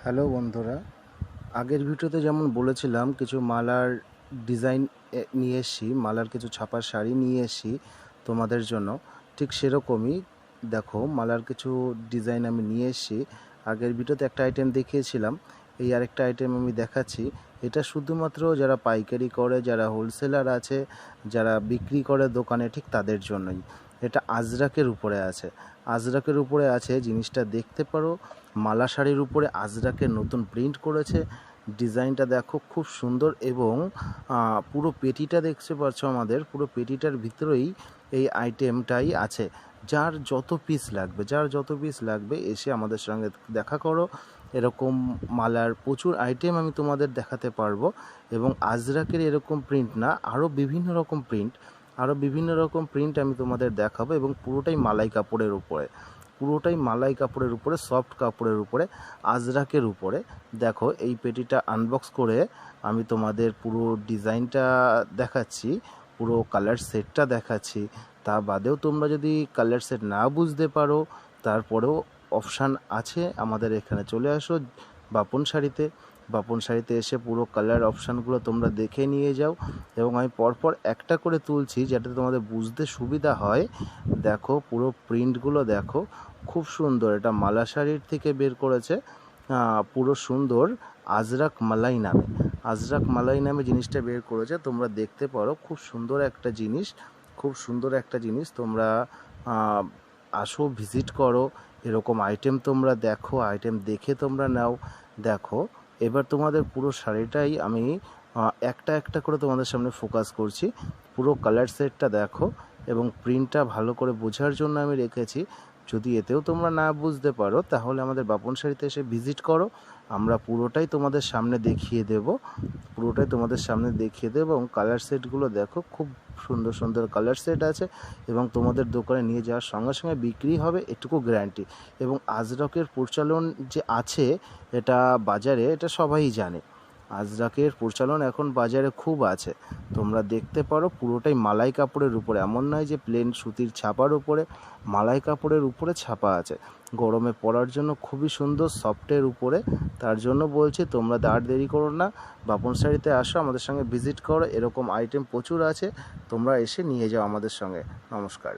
Hello বন্ধুরা, আগের ভিডিওতে যেমন বলেছিলাম কিছু মালার ডিজাইন নিয়ে এসেছি, মালার কিছু ছাপার শাড়ি নিয়ে এসেছি তোমাদের জন্য। ঠিক সেরকমই দেখো, মালার কিছু ডিজাইন আমি নিয়ে এসেছি। আগের ভিডিওতে একটা আইটেম দেখিয়েছিলাম, এই আরেকটা আইটেম আমি দেখাচ্ছি। এটা শুধুমাত্র যারা পাইকারি করে, যারা হোলসেলার আছে, যারা বিক্রি করে দোকানে, ঠিক তাদের জন্যই। এটা আজরাকের উপরে আছে, আজরাকের উপরে আছে। জিনিসটা দেখতে পারো, মালা শাড়ির উপরে আজরাকের নতুন প্রিন্ট করেছে। ডিজাইনটা দেখো খুব সুন্দর, এবং পুরো পেটিটা দেখতে পাচ্ছ, আমাদের পুরো পেটিটার ভিতরেই এই আইটেমটাই আছে। যার যত পিস লাগবে এসে আমাদের সঙ্গে দেখা করো। এরকম মালার প্রচুর আইটেম আমি তোমাদের দেখাতে পারবো। এবং আজরাকের এরকম প্রিন্ট না, আরও বিভিন্ন রকম প্রিন্ট আমি তোমাদের দেখাবো। এবং পুরোটাই মালাই কাপড়ের উপরে, সফট কাপড়ের উপরে, আজরাকের উপরে। দেখো, এই পেটিটা আনবক্স করে আমি তোমাদের পুরো ডিজাইনটা দেখাচ্ছি, পুরো কালার সেটটা দেখাচ্ছি। তা বাদেও তোমরা যদি কালার সেট না বুঝতে পারো, তারপরেও অপশান আছে আমাদের এখানে। চলে আসো বাপন শাড়িতে এসে পুরো কালার অপশানগুলো তোমরা দেখে নিয়ে যাও। এবং আমি পরপর একটা করে তুলছি যাতে তোমাদের বুঝতে সুবিধা হয়। দেখো, পুরো প্রিন্টগুলো দেখো, খুব সুন্দর। এটা মালা শাড়ির থেকে বের করেছে, পুরো সুন্দর। আজরাক মালাই নামে জিনিসটা বের করেছে। তোমরা দেখতে পারো, খুব সুন্দর একটা জিনিস। তোমরা আসো, ভিজিট করো, এরকম আইটেম তোমরা দেখো, আইটেম দেখে তোমরা নাও। দেখো, এবার তোমাদের পুরো শাড়িটাই আমি একটা একটা করে তোমাদের সামনে ফোকাস করছি। পুরো কালার সেটটা দেখো, এবং প্রিন্টটা ভালো করে বোঝার জন্য আমি রেখেছি। যদি এতেও তোমরা না বুঝতে পারো, তাহলে আমাদের বাপন শাড়িতে এসে ভিজিট করো। আমরা পুরোটাই তোমাদের সামনে দেখিয়ে দেব এবং কালার সেটগুলো দেখো, খুব সুন্দর কালার সেট আছে। এবং তোমাদের দোকানে নিয়ে যাওয়ার সঙ্গে সঙ্গে বিক্রি হবে, এটুকু গ্যারান্টি। এবং আজরকের প্রচলন যে আছে এটা বাজারে, এটা সবাই জানে। আজরাকের প্রচলন এখন বাজারে খুব আছে। তোমরা দেখতে পারো, পুরোটাই মালাই কাপড়ের উপরে, এমন নয় যে প্লেন সুতির ছাপার উপরে, মালাই কাপড়ের উপরে ছাপা আছে। গরমে পরার জন্য খুবই সুন্দর, সফটের উপরে। তার জন্য বলছি, তোমরা আর দেরি করো না, বাপন শাড়িতে আসো, আমাদের সঙ্গে ভিজিট করো। এরকম আইটেম প্রচুর আছে, তোমরা এসে নিয়ে যাও আমাদের সঙ্গে। নমস্কার।